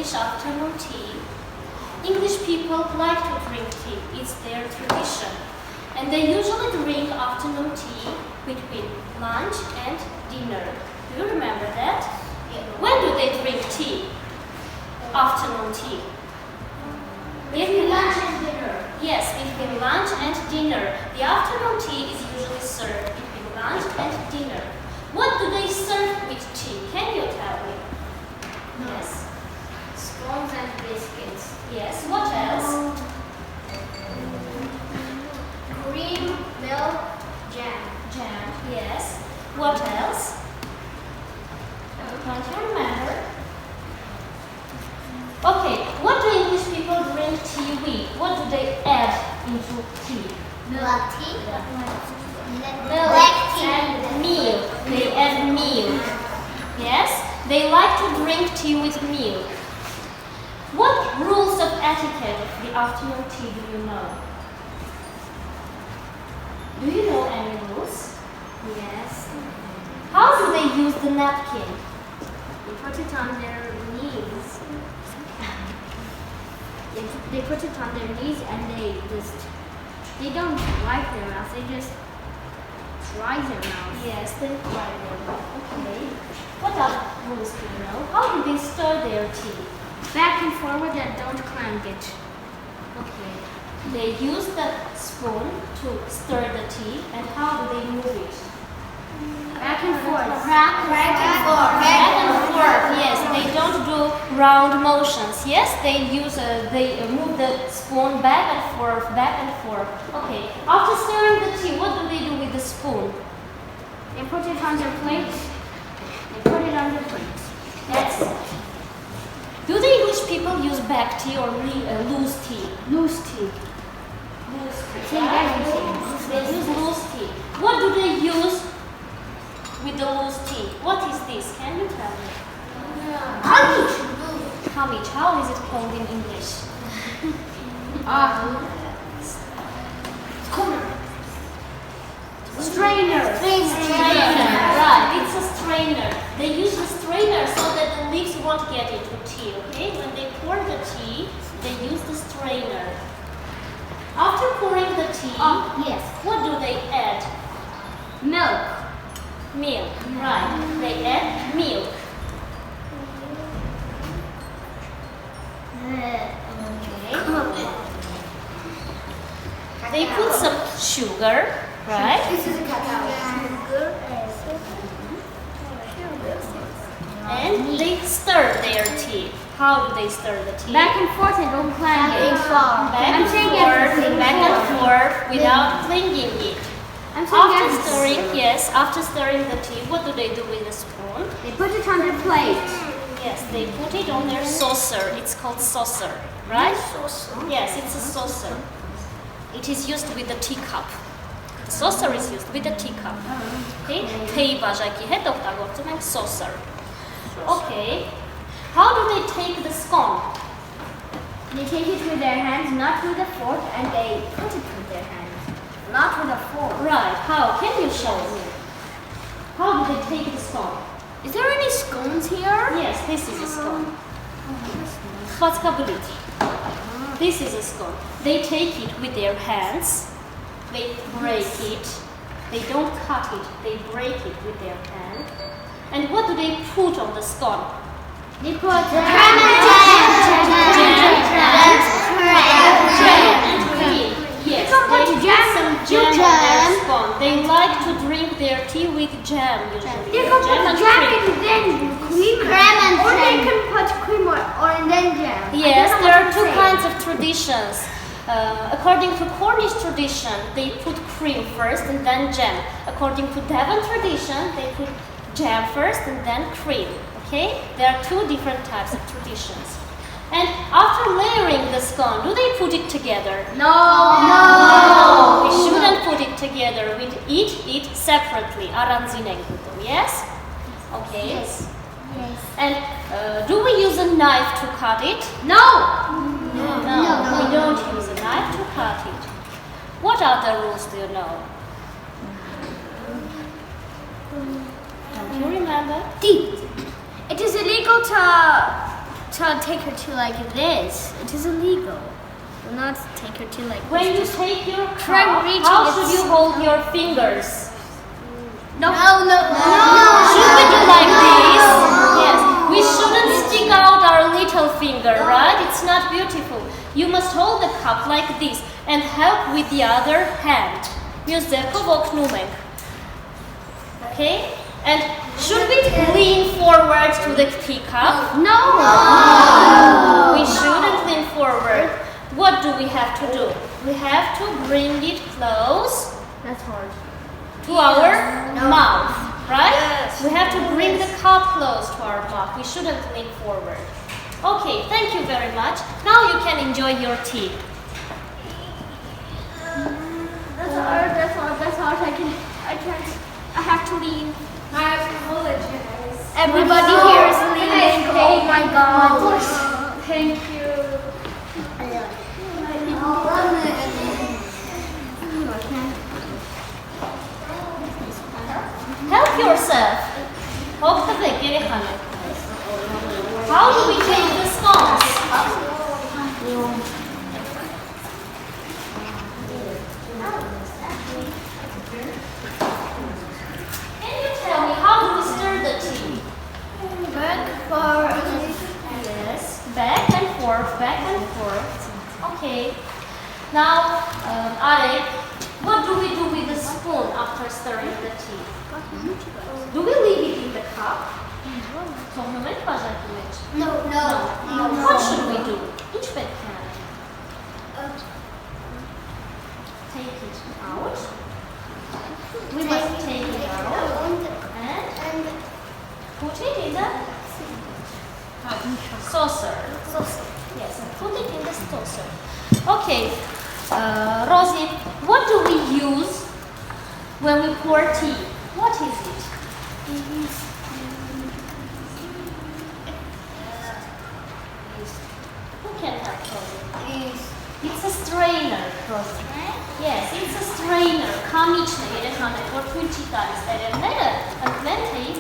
English afternoon tea. English people like to drink tea. It's their tradition. And they usually drink afternoon tea between lunch and dinner. Do you remember that? When do they drink tea? Afternoon tea. Between lunch and dinner. Yes, between lunch and dinner. The afternoon tea is usually served between lunch and dinner. What do they serve with tea? Can you tell me? No. Yes. Scones and biscuits. Yes. What else? Cream, milk, jam. Jam. Yes. What else? Don't you remember? Okay. What do English people drink tea with? What do they add into tea? Black tea. Milk and milk. They add milk. Yes? They like to drink tea with milk. What rules of etiquette of the afternoon tea do you know? Do you know any rules? Yes. How do they use the napkin? They put it on their knees. They put it on their knees and they don't wipe their mouth, they just dry their mouth. Yes, they dry their mouth. Okay. What other rules do you know? How do they stir their tea? Back and forward and don't clank it. Okay. They use the spoon to stir the tea, and how do they move it? Back and forth. Back and forth. Yes, they don't do round motions. Yes, they move the spoon back and forth, back and forth. Okay. After stirring the tea, what do they do with the spoon? They put it on their plate. They put it on their plate. That's it. Do the English people use back tea or loose tea? Loose tea. Loose tea. Same everything. They use loose tea. What do they use with the loose tea? What is this? Can you tell me? Hamich. How is it called in English? Strainer. Strainer. Right, it's a strainer. They use the strainer so that the leaves won't get into tea, okay? When they pour the tea, they use the strainer. After pouring the tea, Yes. what do they add? Milk. Milk. Right, they add milk. Okay. They put some sugar, right? This is a cacao. And they stir their tea. How do they stir the tea? Back and forth and don't clank it. Back I'm and saying forth, everything. back and forth without clinging it. I'm saying After everything. stirring, yes, after stirring the tea, what do they do with the spoon? They put it on their plate. Yes, they put it on their saucer. It's called saucer, right? Yes, it's a saucer. It is used with the teacup. The saucer is used with the teacup. Okay? Թեյ բաժակի հետ օգտագործում ենք saucer. Okay. How do they take the scone? They take it with their hands, not with a fork, and they put it with their hands, not with a fork. Right. How? Can you show me? How do they take the scone? Is there any scones here? Yes, this is a scone. Խաչկաբլիթ. This is a scone. They take it with their hands. They break it. They don't cut it. They break it with their hand. And what do they put on the scone? They put Jam and cream. Yes, They they put put jam some and jam on jam. their scone. They like to drink their tea with jam usually. They can Jam put and jam cream. and then cream. Or they can put cream or and then jam. Yes, I don't know there are what to two say. kinds of traditions. According to Cornish tradition, they put cream first and then jam. According to Devon tradition, they put jam first and then cream. Okay? There are two different types of traditions. And after layering the scone, do they put it together? No. We shouldn't put it together. We eat it separately. Aranzin ենք ուտում, yes? Okay. Yes. And do we use a knife to cut it? No. No, we don't use a knife to cut it. What other rules do you know? Don't you remember? It is illegal child take her tea like this. It is illegal. Do not take her tea like When you this. take your try cup, reaching how it. should you hold your fingers? No. Should we do like this? Yes. We shouldn't stick out our little finger, right? It's not beautiful. You must hold the cup like this and help with the other hand. Okay? And should we lean forward to the teacup? No. We shouldn't lean forward. What do we have to do? We have to bring it close That's hard. to our mouth, right? Yes. We have to bring the cup close to our mouth. We shouldn't lean forward. Okay, thank you very much. Now you can enjoy your tea. That's hard. I have to lean. I apologize. Everybody here is leaning. Oh my God. Thank you. Help yourself. How do we take the scones? Can you tell me how do we stir the tea? Back, forward. Yes, back and forth. Okay. Now, Arek, what do we do with the spoon after stirring the tea? Do we leave it in the cup? No. What should we do? Each bit can. Take it out. We must take it out and put it in the saucer. Yes, and put it in the saucer. Okay, Rosie, what do we use when we pour tea? What is it? Who can help Rosie? It's a strainer, Rosie. Yes, it's a strainer. Kamiczny, jeden mamy, portujczytali, and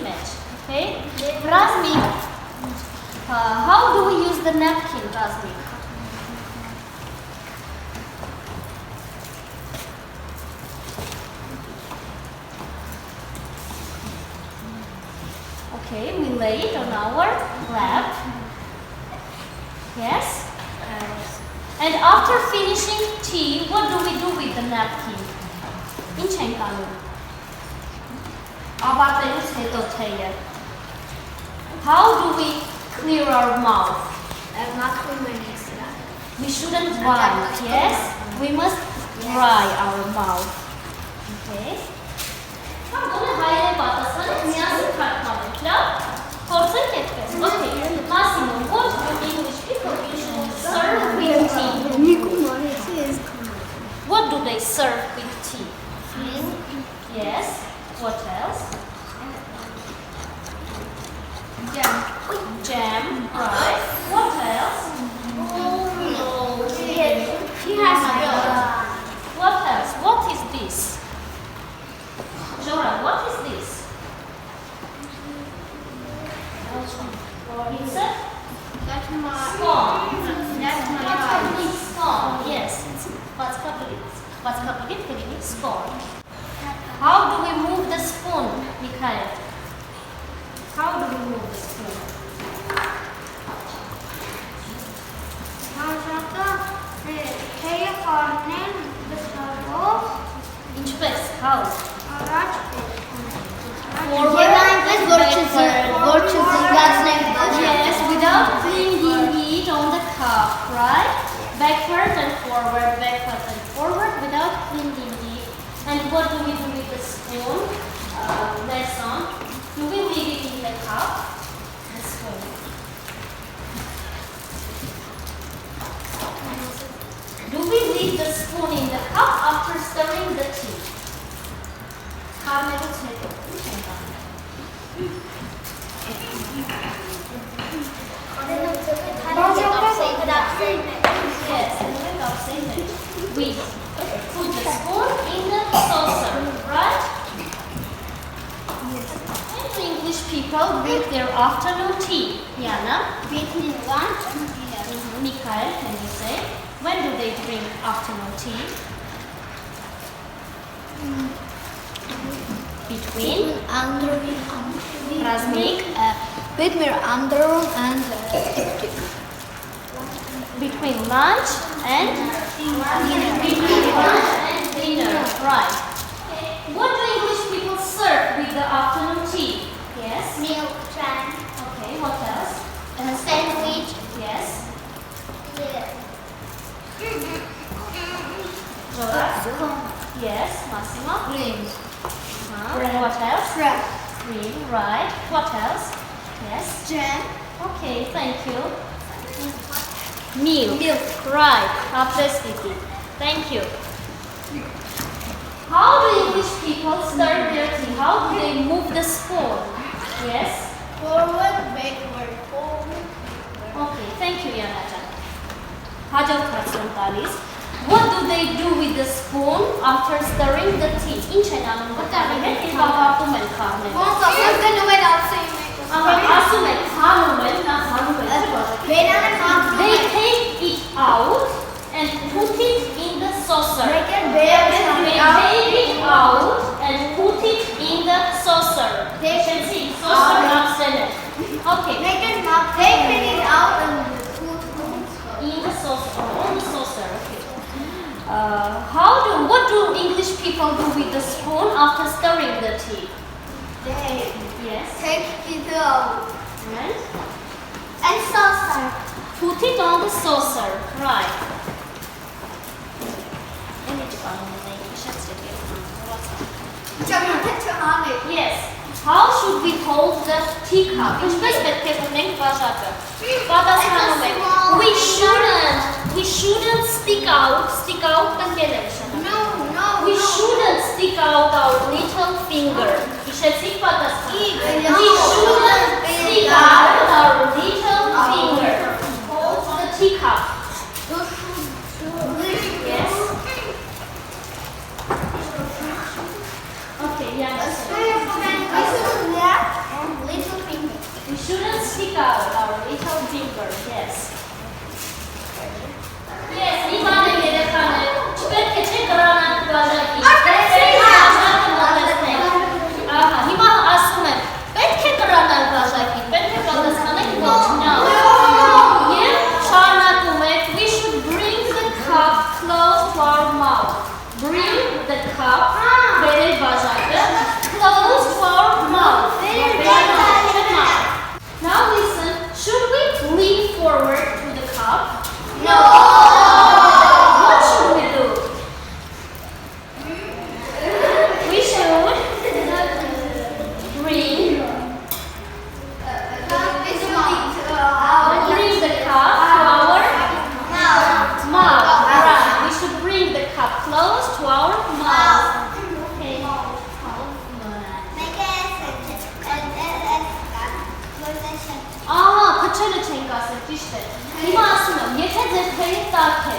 match. Okay? Razmik, how do we use the napkin, Razmik? Okay, we lay it on our lap. Yes? And after finishing tea, what do we do with the napkin? How do we clear our mouth? We shouldn't wipe, yes? We must dry our mouth. Okay? Okay, Massimo, what do English people usually serve with tea? What do they serve with tea? Yes. What else? Jam. Right. What else? What else? What is this? Jora, what is this? It's a That's my. scone. That's my Scone, yes. What's happening? Scone. How do we move the spoon, Mikhail? How do we move the spoon? Inch best. How? Forward, yes, without flinging it on the cup, right? Backward and forward without flinging it. And what do we do with the spoon? Lesson. Do we leave it in the cup? The spoon. Do we leave the spoon in the cup after stirring the tea? Yes, we put the spoon in the saucer, right? And English people drink their afternoon tea. Yana? Between lunch and dinner. Mikhail, can you say? When do they drink afternoon tea? Between Razmik, Between Andron and between lunch and dinner. Between lunch and dinner, right. What do English people serve with the afternoon tea? Yes. milk, jam, Okay, what else? sandwich. Yes. Yeah. Rola? Yes, Massimo. Green. What else? Bread. Green, right. What else? Yes. Jam. Okay, thank you. Milk. Milk. Right, after speaking. Thank you. How do English people stir their tea? How do they move the spoon? Yes? Forward, backward, forward. Okay, thank you, Yanaja. Hajal Kratsuntalis. What do they do with the spoon after stirring the tea? In China, what are they doing? They take it out and put it in the saucer. They take it out and put it in the saucer. You can see saucer not salad. Okay, in the saucer, on the saucer. Okay. What do English people do with the spoon after stirring the tea? Yes. And put it on the saucer. Right. Yes. How should we hold the teacup? We shouldn't stick out We shouldn't stick out our little finger. We shouldn't stick out our little finger. Hold the teacup. Yes. Okay, yeah. We shouldn't stick out our little finger. Yes. Yes, Ivan we should bring the cup close to our mouth. Bring the cup close to our mouth. Now listen, should we lean forward to the cup? What should we do? We should bring the cup to our mouth. Right. We should bring the cup close to our mouth. Okay. Ահա, փչելը չենք ասել, ճիշտ է։ Հիմա ասում եմ, եթե ձեր թեյը տաք է,